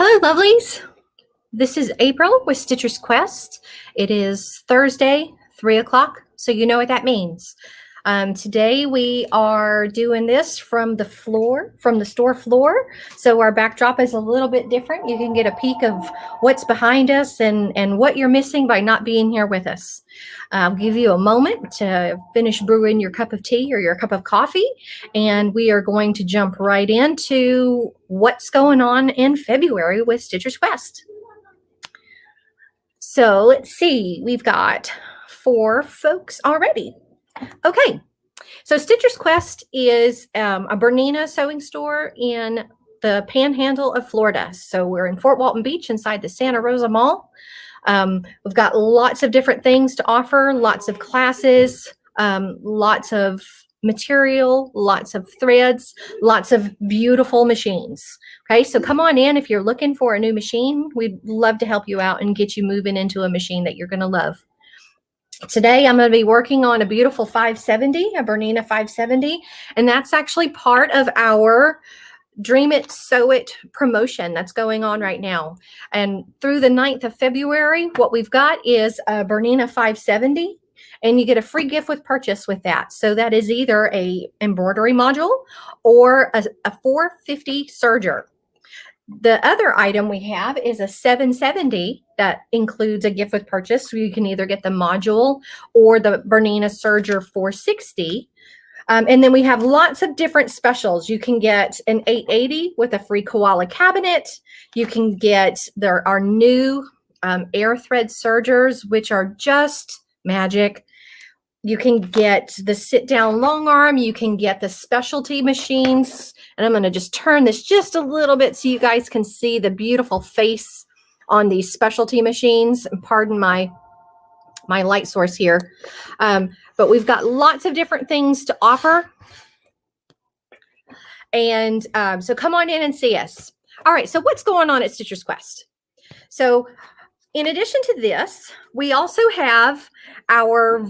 Hello, lovelies. This is April with Stitcher's Quest. It is Thursday, 3 o'clock, so you know what that means. Today we are doing this from the store floor. So our backdrop is a little bit different. You can get a peek of what's behind us and what you're missing by not being here with us. I'll give you a moment to finish brewing your cup of tea or your cup of coffee, and we are going to jump right into what's going on in February with Stitcher's Quest. So let's see, we've got 4 folks already. Okay, so Stitcher's Quest is a Bernina sewing store in the panhandle of Florida. So we're in Fort Walton Beach inside the Santa Rosa Mall. We've got lots of different things to offer, lots of classes, lots of material, lots of threads, lots of beautiful machines. Okay, so come on in if you're looking for a new machine. We'd love to help you out and get you moving into a machine that you're going to love. Today, I'm going to be working on a beautiful 570, a Bernina 570, and that's actually part of our Dream It, Sew It promotion that's going on right now. And through the 9th of February, what we've got is a Bernina 570, and you get a free gift with purchase with that. So that is either a embroidery module or a 450 serger. The other item we have is a 770 that includes a gift with purchase. So you can either get the module or the Bernina serger 460. And then we have lots of different specials. You can get an 880 with a free koala cabinet. You can get our new air thread sergers, which are just magic. You can get the sit-down long arm. You can get the specialty machines. And I'm going to just turn this just a little bit so you guys can see the beautiful face on these specialty machines. And pardon my light source here. But we've got lots of different things to offer. And so come on in and see us. All right, so what's going on at Stitcher's Quest? So in addition to this, we also have our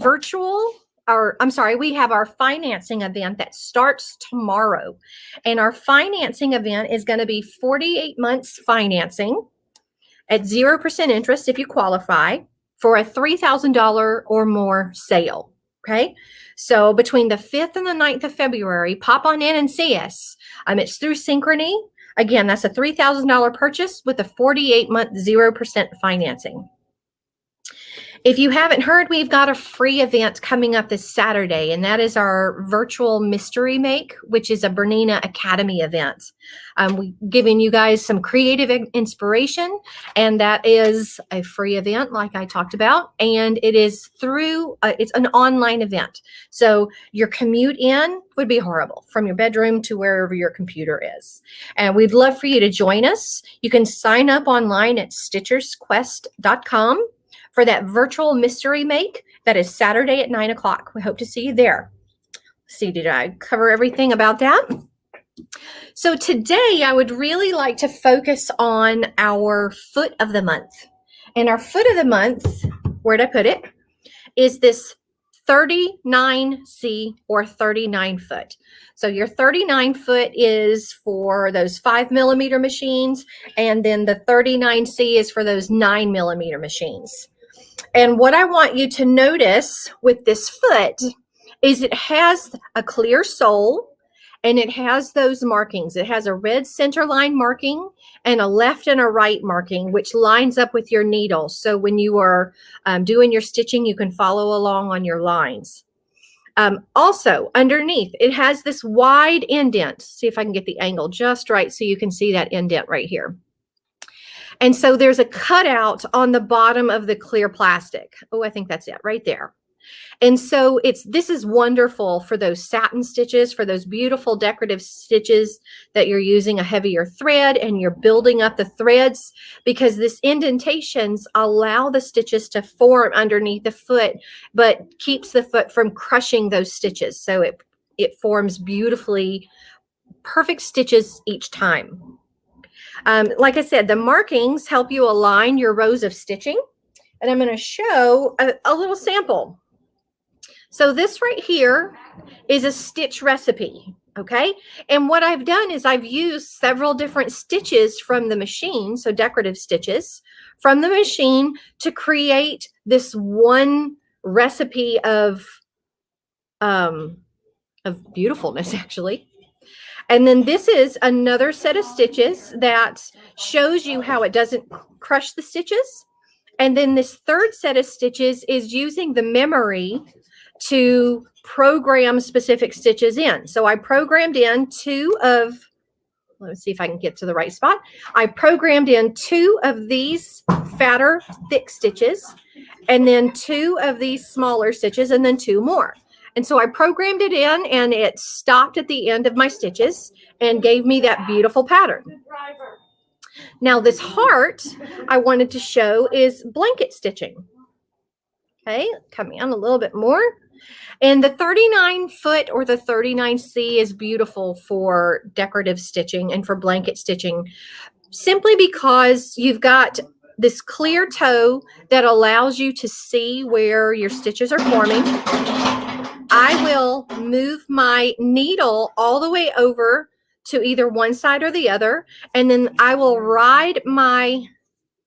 we have our financing event that starts tomorrow. And our financing event is going to be 48 months financing at 0% interest if you qualify for a $3,000 or more sale. Okay, so between the 5th and the 9th of February, pop on in and see us. It's through Synchrony. Again, that's a $3,000 purchase with a 48-month 0% financing. If you haven't heard, we've got a free event coming up this Saturday, and that is our virtual mystery make, which is a Bernina Academy event. We're giving you guys some creative inspiration, and that is a free event like I talked about, and it is through, it's an online event. So your commute in would be horrible from your bedroom to wherever your computer is. And we'd love for you to join us. You can sign up online at stitchersquest.com. for that virtual mystery make that is Saturday at 9 o'clock. We hope to see you there. Let's see, did I cover everything about that? So today I would really like to focus on our foot of the month. And our foot of the month, where'd I put it, is this 39C or 39 foot. So your 39 foot is for those 5mm machines, and then the 39C is for those 9mm machines. And what I want you to notice with this foot is it has a clear sole and it has those markings. It has a red center line marking and a left and a right marking, which lines up with your needle. So when you are doing your stitching, you can follow along on your lines. Also, underneath, it has this wide indent. See if I can get the angle just right so you can see that indent right here. And so there's a cutout on the bottom of the clear plastic. Oh, I think that's it right there. And so this is wonderful for those satin stitches, for those beautiful decorative stitches that you're using a heavier thread and you're building up the threads, because this indentations allow the stitches to form underneath the foot, but keeps the foot from crushing those stitches. So it forms beautifully perfect stitches each time. Like I said, the markings help you align your rows of stitching. And I'm going to show a little sample. So this right here is a stitch recipe. Okay. And what I've done is I've used several different stitches from the machine, so decorative stitches from the machine, to create this one recipe of beautifulness, actually. And then this is another set of stitches that shows you how it doesn't crush the stitches. And then this third set of stitches is using the memory to program specific stitches in. So I programmed in let's see if I can get to the right spot. I programmed in 2 of these fatter, thick stitches, and then 2 of these smaller stitches, and then 2 more. And so I programmed it in, and it stopped at the end of my stitches and gave me that beautiful pattern. Now this heart I wanted to show is blanket stitching. Okay, come in a little bit more. And the 39 foot or the 39C is beautiful for decorative stitching and for blanket stitching, simply because you've got this clear toe that allows you to see where your stitches are forming. I will move my needle all the way over to either one side or the other, and then I will ride my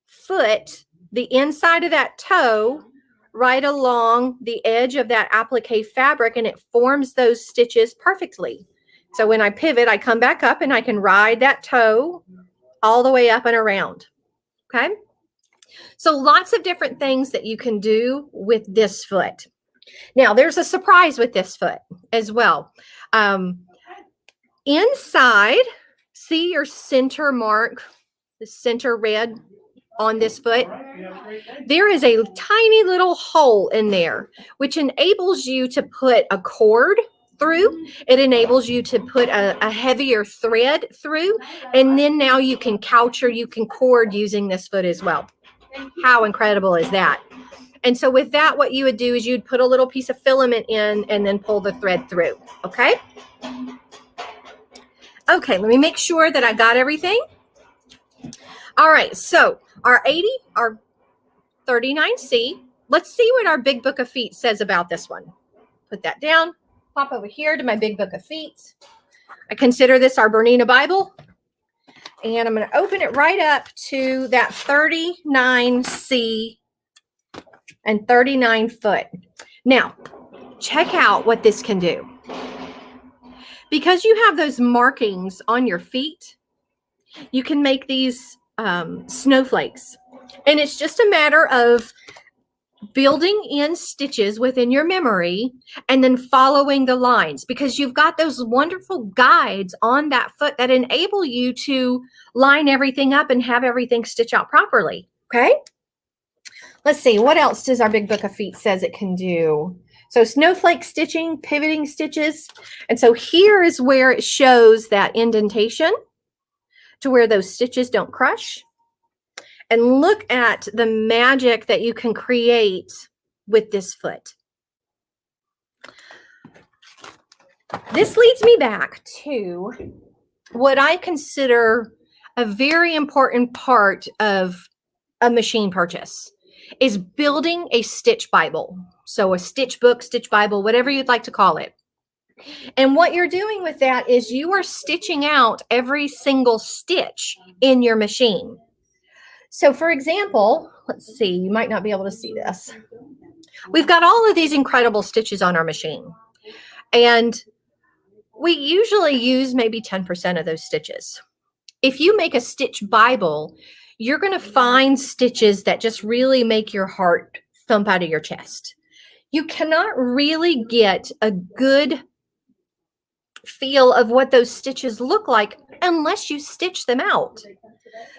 foot, the inside of that toe, right along the edge of that applique fabric, and it forms those stitches perfectly. So when I pivot, I come back up and I can ride that toe all the way up and around. Okay. So lots of different things that you can do with this foot. Now there's a surprise with this foot as well. Inside, see your center mark, the center red on this foot? There is a tiny little hole in there, which enables you to put a cord through. It enables you to put a heavier thread through, and then now you can couch or you can cord using this foot as well. How incredible is that? And so with that, what you would do is you'd put a little piece of filament in and then pull the thread through. Okay. Okay, let me make sure that I got everything. All right, so our 39C, let's see what our Big Book of Feet says about this one. Put that down, pop over here to my Big Book of Feet. I consider this our Bernina Bible. And I'm going to open it right up to that 39C and 39 foot. Now, check out what this can do. Because you have those markings on your feet, you can make these snowflakes. And it's just a matter of building in stitches within your memory and then following the lines, because you've got those wonderful guides on that foot that enable you to line everything up and have everything stitch out properly. Okay. Let's see. What else does our Big Book of Feet says it can do? So snowflake stitching, pivoting stitches. And so here is where it shows that indentation to where those stitches don't crush. And look at the magic that you can create with this foot. This leads me back to what I consider a very important part of a machine purchase, is building a stitch Bible. So a stitch book, stitch Bible, whatever you'd like to call it. And what you're doing with that is you are stitching out every single stitch in your machine. So for example, let's see, you might not be able to see this. We've got all of these incredible stitches on our machine. And we usually use maybe 10% of those stitches. If you make a stitch Bible, you're going to find stitches that just really make your heart thump out of your chest. You cannot really get a good feel of what those stitches look like unless you stitch them out.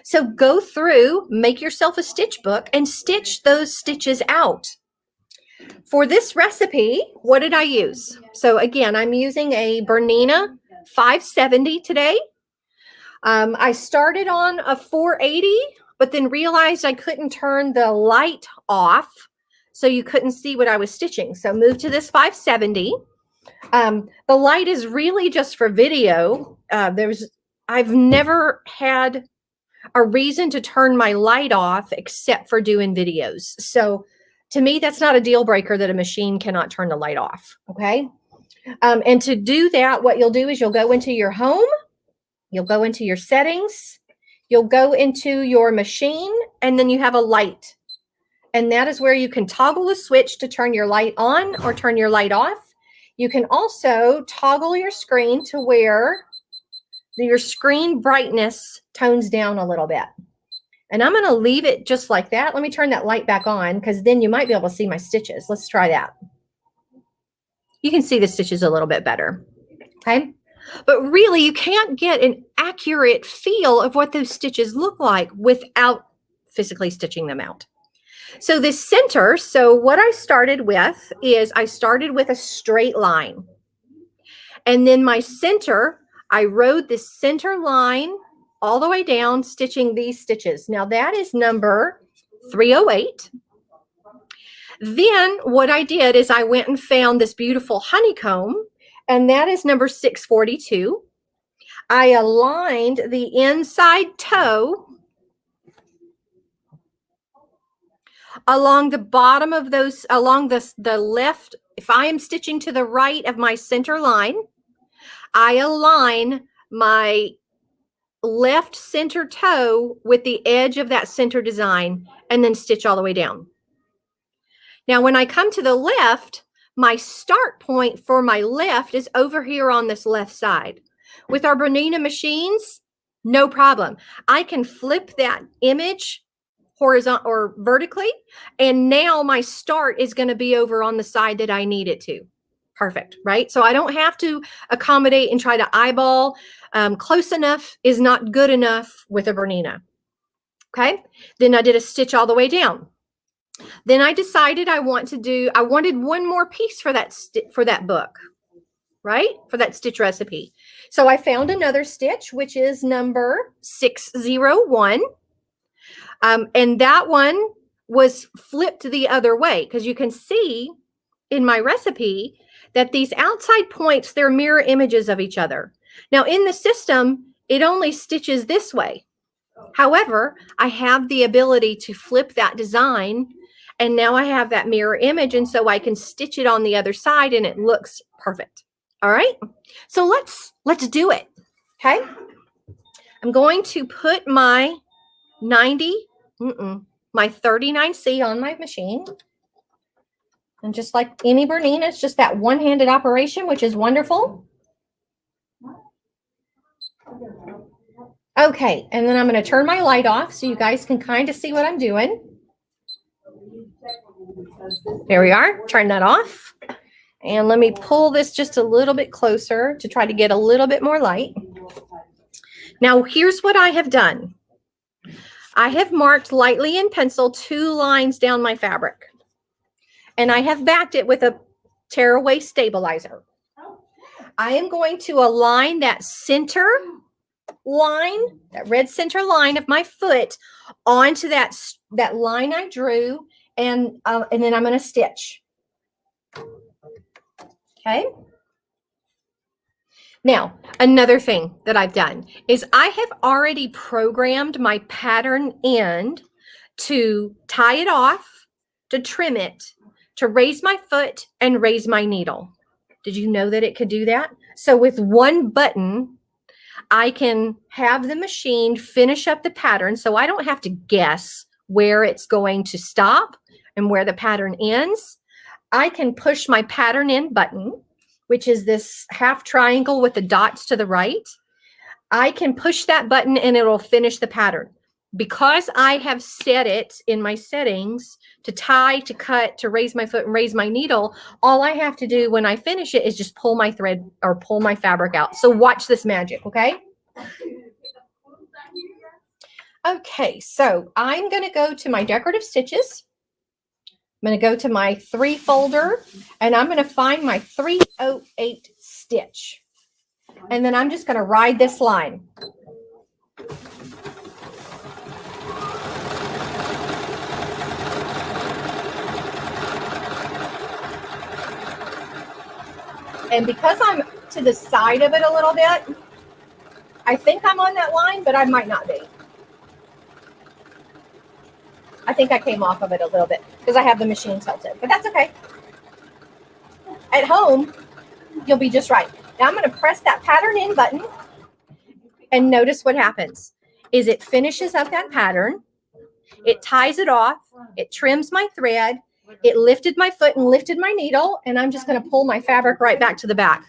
So go through, make yourself a stitch book and stitch those stitches out. For this recipe, what did I use? So again, I'm using a Bernina 570 today. I started on a 480, but then realized I couldn't turn the light off, so you couldn't see what I was stitching. So moved to this 570. The light is really just for video. I've never had a reason to turn my light off except for doing videos. So to me, that's not a deal breaker that a machine cannot turn the light off. Okay. And to do that, what you'll do is you'll go into your home, you'll go into your settings, you'll go into your machine, and then you have a light. And that is where you can toggle the switch to turn your light on or turn your light off. You can also toggle your screen to where your screen brightness tones down a little bit. And I'm going to leave it just like that. Let me turn that light back on because then you might be able to see my stitches. Let's try that. You can see the stitches a little bit better. Okay. But really, you can't get an accurate feel of what those stitches look like without physically stitching them out. So this center, so what I started with is I started with a straight line. And then my center, I rode this center line all the way down, stitching these stitches. Now that is number 308. Then what I did is I went and found this beautiful honeycomb, and that is number 642. I aligned the inside toe along the bottom of those, along the left. If I am stitching to the right of my center line, I align my left center toe with the edge of that center design and then stitch all the way down. Now, when I come to the left, my start point for my left is over here on this left side. With our Bernina machines, no problem. I can flip that image horizontal or vertically, and now my start is going to be over on the side that I need it to. Perfect, right? So I don't have to accommodate and try to eyeball. Close enough is not good enough with a Bernina. Okay, then I did a stitch all the way down. Then I decided I wanted one more piece for that book, right? For that stitch recipe. So I found another stitch, which is number 601. And that one was flipped the other way because you can see in my recipe that these outside points, they're mirror images of each other. Now in the system, it only stitches this way. However, I have the ability to flip that design, and now I have that mirror image, and so I can stitch it on the other side and it looks perfect. All right, so let's do it. Okay, I'm going to put my my 39C on my machine. And just like any Bernina, it's just that one-handed operation, which is wonderful. Okay, and then I'm going to turn my light off so you guys can kind of see what I'm doing. There we are. Turn that off. And let me pull this just a little bit closer to try to get a little bit more light. Now, here's what I have done. I have marked lightly in pencil 2 lines down my fabric. And I have backed it with a tearaway stabilizer. I am going to align that center line, that red center line of my foot onto that line I drew, and then I'm going to stitch. Okay. Now, another thing that I've done is I have already programmed my pattern end to tie it off, to trim it, to raise my foot and raise my needle. Did you know that it could do that? So with one button, I can have the machine finish up the pattern so I don't have to guess where it's going to stop and where the pattern ends. I can push my pattern in button, which is this half triangle with the dots to the right. I can push that button and it will finish the pattern. Because I have set it in my settings to tie, to cut, to raise my foot and raise my needle, all I have to do when I finish it is just pull my thread or pull my fabric out. So watch this magic, okay? Okay, so I'm going to go to my decorative stitches. I'm going to go to my 3 folder, and I'm going to find my 308 stitch. And then I'm just going to ride this line. And because I'm to the side of it a little bit, I think I'm on that line, but I might not be. I think I came off of it a little bit because I have the machine tilted, but that's okay. At home, you'll be just right. Now I'm going to press that pattern in button, and notice what happens is it finishes up that pattern. It ties it off. It trims my thread. It lifted my foot and lifted my needle, and I'm just going to pull my fabric right back to the back.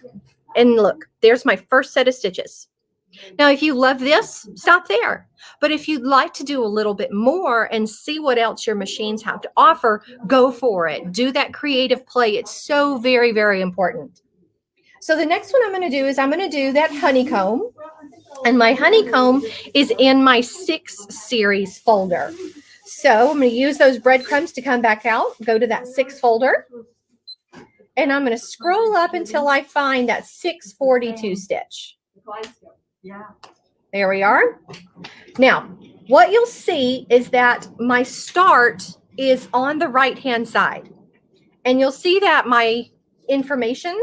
And look, there's my first set of stitches. Now, if you love this, stop there. But if you'd like to do a little bit more and see what else your machines have to offer, go for it. Do that creative play. It's so very, very important. So the next one I'm going to do is I'm going to do that honeycomb. And my honeycomb is in my 6 series folder. So I'm going to use those breadcrumbs to come back out, go to that 6 folder. And I'm going to scroll up until I find that 642 stitch. There we are. Now, what you'll see is that my start is on the right-hand side. And you'll see that my information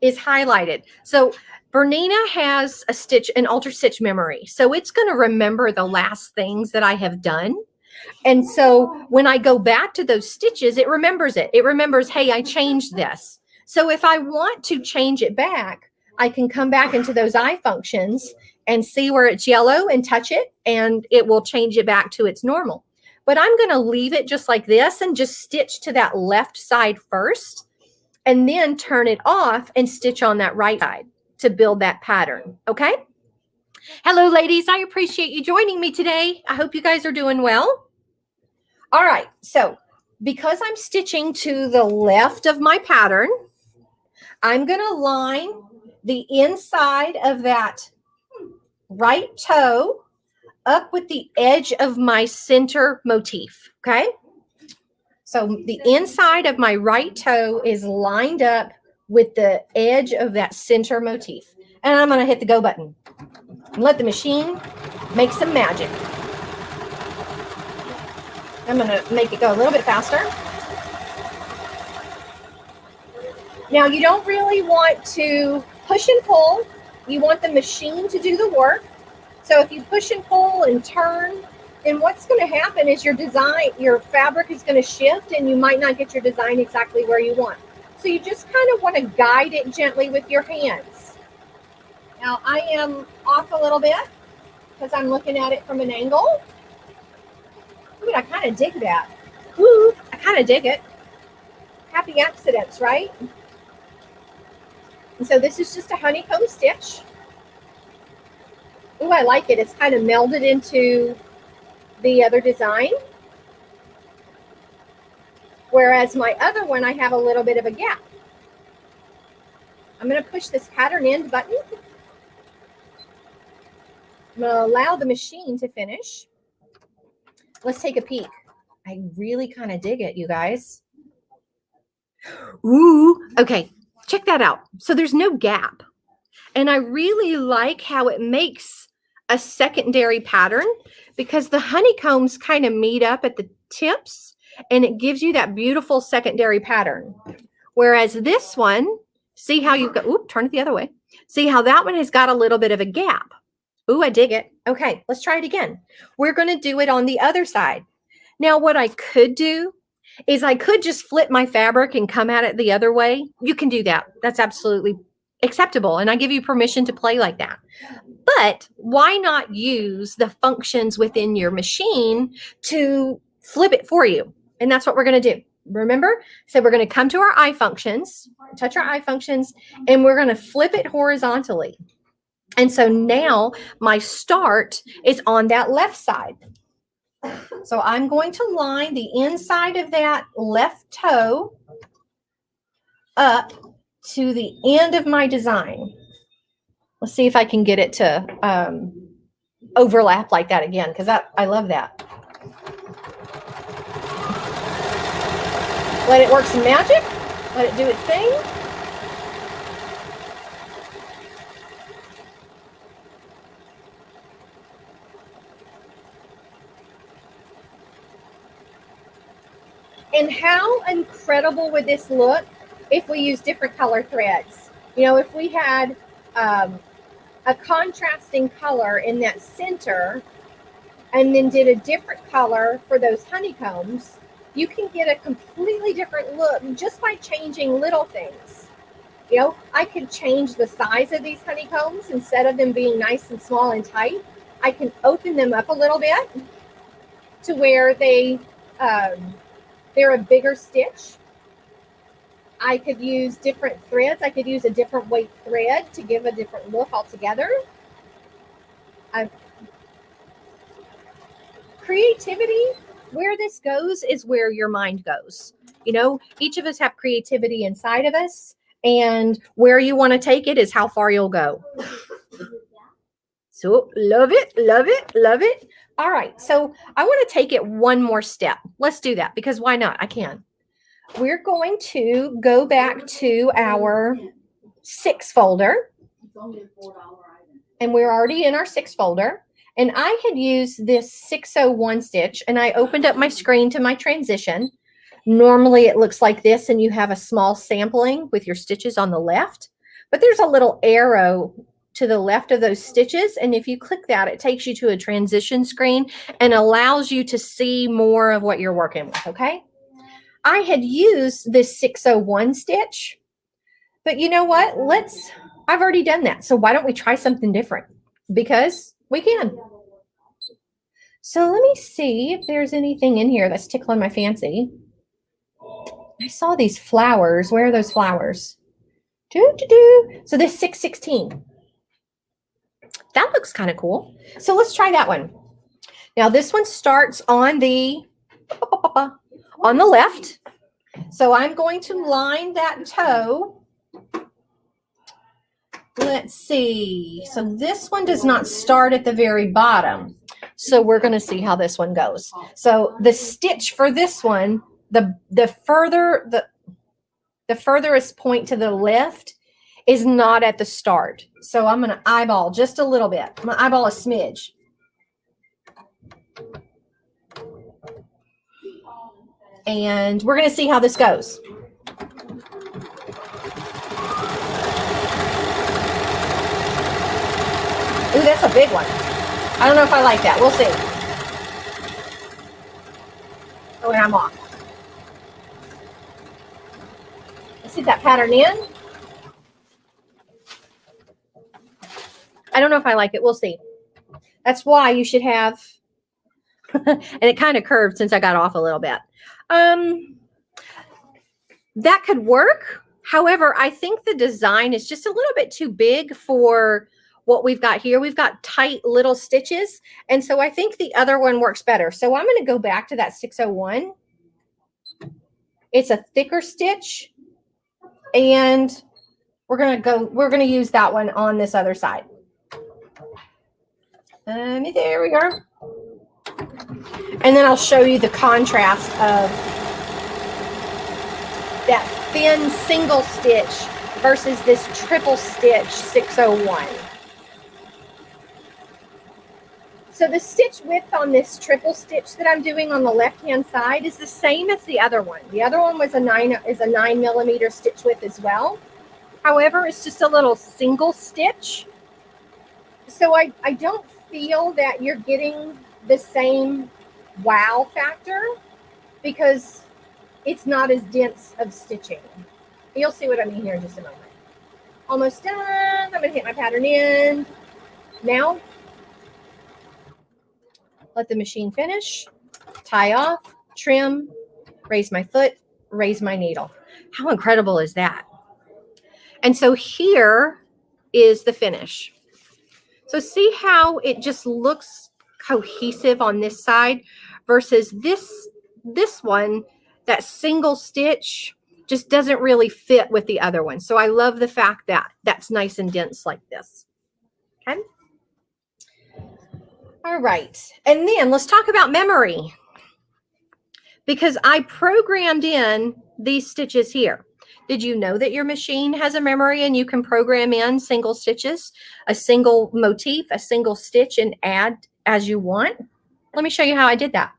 is highlighted. So Bernina has an alter stitch memory. So it's going to remember the last things that I have done. And so when I go back to those stitches, it remembers it. It remembers, hey, I changed this. So if I want to change it back, I can come back into those eye functions and see where it's yellow and touch it, and it will change it back to its normal. But I'm going to leave it just like this and just stitch to that left side first, and then turn it off and stitch on that right side to build that pattern. Okay? Hello, ladies. I appreciate you joining me today. I hope you guys are doing well. All right. So because I'm stitching to the left of my pattern, I'm going to line the inside of that right toe up with the edge of my center motif. Okay. So the inside of my right toe is lined up with the edge of that center motif. And I'm going to hit the go button and let the machine make some magic. I'm going to make it go a little bit faster. Now, you don't really want to push and pull. You want the machine to do the work. So if you push and pull and turn, then what's going to happen is your fabric is going to shift, and you might not get your design exactly where you want. So you just kind of want to guide it gently with your hands. Now, I am off a little bit because I'm looking at it from an angle. Ooh, I kind of dig that. Ooh, I kind of dig it. Happy accidents, right? And so this is just a honeycomb stitch. Ooh, I like it. It's kind of melded into the other design. Whereas my other one, I have a little bit of a gap. I'm going to push this pattern end button. I'm going to allow the machine to finish. Let's take a peek. I really kind of dig it, you guys. Ooh, okay. Check that out. So there's no gap. And I really like how it makes a secondary pattern because the honeycombs kind of meet up at the tips and it gives you that beautiful secondary pattern. Whereas this one, see how you've got, oop, turn it the other way. See how that one has got a little bit of a gap. Ooh, I dig it. Okay, let's try it again. We're going to do it on the other side. Now, what I could do is I could just flip my fabric and come at it the other way. You can do that. That's absolutely acceptable. And I give you permission to play like that. But why not use the functions within your machine to flip it for you? And that's what we're going to do. Remember? So we're going to come to our eye functions, touch our eye functions, and we're going to flip it horizontally. And so now my start is on that left side. So I'm going to line the inside of that left toe up to the end of my design. Let's see if I can get it to overlap like that again, because I love that. Let it work some magic. Let it do its thing. And how incredible would this look if we use different color threads? You know, if we had a contrasting color in that center and then did a different color for those honeycombs, you can get a completely different look just by changing little things. You know, I could change the size of these honeycombs. Instead of them being nice and small and tight, I can open them up a little bit to where they're a bigger stitch. I could use different threads. I could use a different weight thread to give a different look altogether. Creativity, where this goes is where your mind goes. You know, each of us have creativity inside of us, and where you want to take it is how far you'll go. So love it, love it, love it. All right, so I want to take it one more step. Let's do that, because why not? I can. We're going to go back to our 6 folder. And we're already in our 6 folder. And I had used this 601 stitch, and I opened up my screen to my transition. Normally it looks like this, and you have a small sampling with your stitches on the left. But there's a little arrow to the left of those stitches, and if you click that, it takes you to a transition screen and allows you to see more of what you're working with, okay? I had used this 601 stitch, but you know what? I've already done that. So why don't we try something different? Because we can. So let me see if there's anything in here that's tickling my fancy. I saw these flowers. Where are those flowers? So this 616. That looks kind of cool. So let's try that one. Now this one starts on the left. So I'm going to line that toe. Let's see. So this one does not start at the very bottom. So we're going to see how this one goes. So the stitch for this one, the furthest point to the left is not at the start. So I'm going to eyeball just a little bit. I'm going to eyeball a smidge. And we're going to see how this goes. Ooh, that's a big one. I don't know if I like that. We'll see. Oh, and I'm off. Let's see that pattern in. I don't know if I like it. We'll see. That's why you should have, and it kind of curved since I got off a little bit. That could work. However, I think the design is just a little bit too big for what we've got here. We've got tight little stitches. And so I think the other one works better. So I'm going to go back to that 601. It's a thicker stitch. And we're going to use that one on this other side. There we go. And then I'll show you the contrast of that thin single stitch versus this triple stitch 601. So the stitch width on this triple stitch that I'm doing on the left-hand side is the same as the other one. The other one was a 9mm stitch width as well. However, it's just a little single stitch. So I don't feel that you're getting the same wow factor because it's not as dense of stitching. You'll see what I mean here in just a moment. Almost done. I'm going to hit my pattern in. Now, let the machine finish, tie off, trim, raise my foot, raise my needle. How incredible is that? And so here is the finish. So see how it just looks cohesive on this side versus this one, that single stitch just doesn't really fit with the other one. So I love the fact that that's nice and dense like this. Okay. All right. And then let's talk about memory, because I programmed in these stitches here. Did you know that your machine has a memory and you can program in single stitches, a single motif, a single stitch, and add as you want? Let me show you how I did that.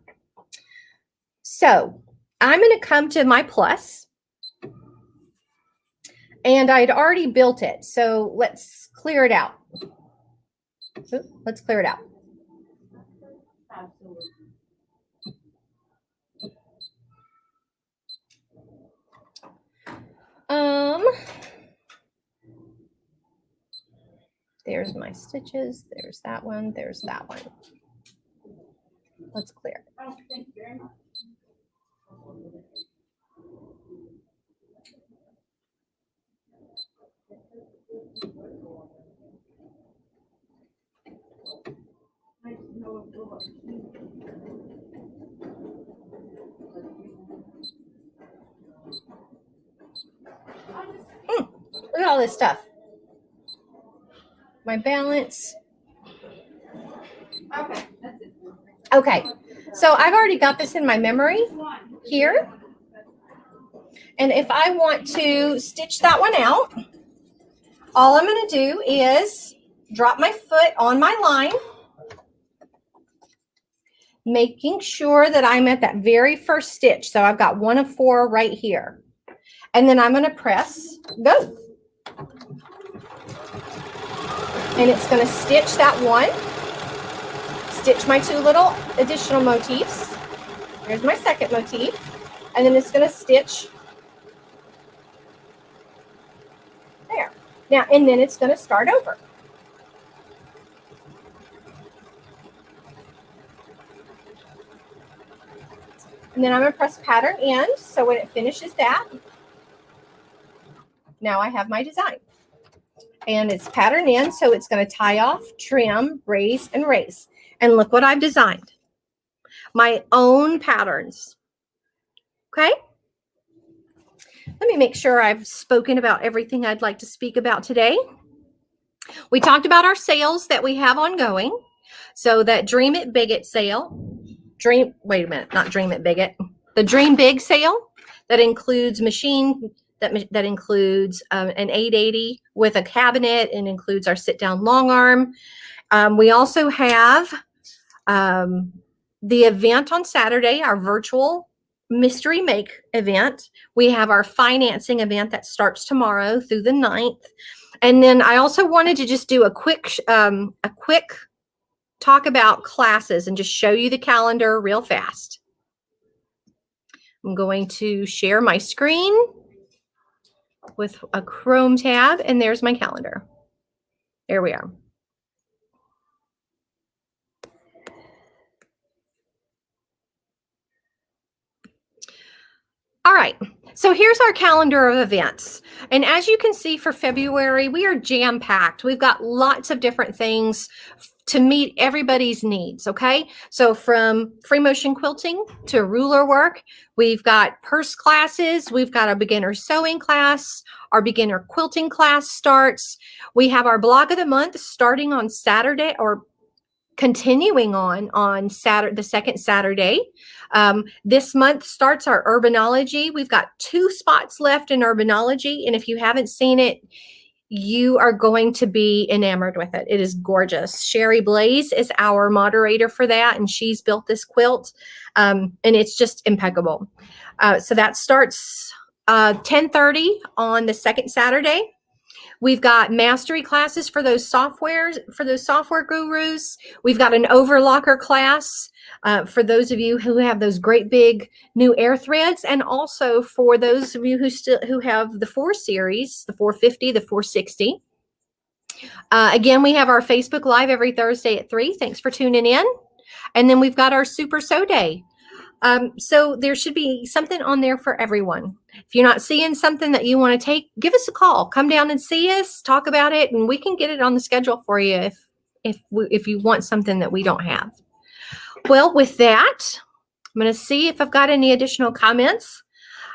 So I'm going to come to my plus, and I'd already built it. So let's clear it out. Let's clear it out. There's my stitches. There's that one. There's that one. Let's clear. Oh, thank you very much. Look at all this stuff. My balance. Okay, that's it. Okay, so I've already got this in my memory here. And if I want to stitch that one out, all I'm going to do is drop my foot on my line, making sure that I'm at that very first stitch. So I've got 1 of 4 right here. And then I'm going to press go. And it's going to stitch that one, stitch my 2 little additional motifs. Here's my second motif. And then it's going to stitch there. Now, and then it's going to start over. And then I'm going to press pattern end. So when it finishes that, now I have my design. And it's pattern end, so it's going to tie off, trim, raise, and raise. And look what I've designed. My own patterns. Okay? Let me make sure I've spoken about everything I'd like to speak about today. We talked about our sales that we have ongoing. So that Dream It Bigot sale. Wait a minute, not Dream It Bigot. The Dream Big sale that includes that includes an 880 with a cabinet and includes our sit-down long arm. We also have the event on Saturday, our virtual mystery make event. We have our financing event that starts tomorrow through the 9th. And then I also wanted to just do a quick talk about classes and just show you the calendar real fast. I'm going to share my screen with a Chrome tab, and there's my calendar. There we are. All right, so here's our calendar of events. And as you can see for February, we are jam-packed. We've got lots of different things to meet everybody's needs, okay? So from free motion quilting to ruler work, we've got purse classes, we've got a beginner sewing class, our beginner quilting class starts. We have our blog of the month starting on Saturday, or continuing on Saturday, the second Saturday. This month starts our urbanology. We've got 2 spots left in urbanology, and if you haven't seen it, you are going to be enamored with it. It is gorgeous. Sherry Blaze is our moderator for that, and she's built this quilt, and it's just impeccable. So that starts 10:30 on the second Saturday. We've got mastery classes for those software gurus. We've got an overlocker class for those of you who have those great big new air threads, and also for those of you who have the 4 series, the 450, the 460. Again, we have our Facebook Live every Thursday at 3. Thanks for tuning in. And then we've got our Super Sew Day. So there should be something on there for everyone. If you're not seeing something that you want to take, give us a call. Come down and see us, talk about it, and we can get it on the schedule for you if you want something that we don't have. Well, with that, I'm going to see if I've got any additional comments.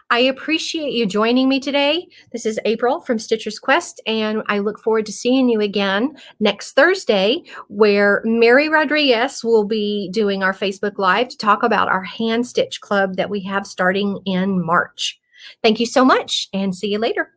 I appreciate you joining me today. This is April from Stitcher's Quest, and I look forward to seeing you again next Thursday, where Mary Rodriguez will be doing our Facebook Live to talk about our hand stitch club that we have starting in March. Thank you so much, and see you later.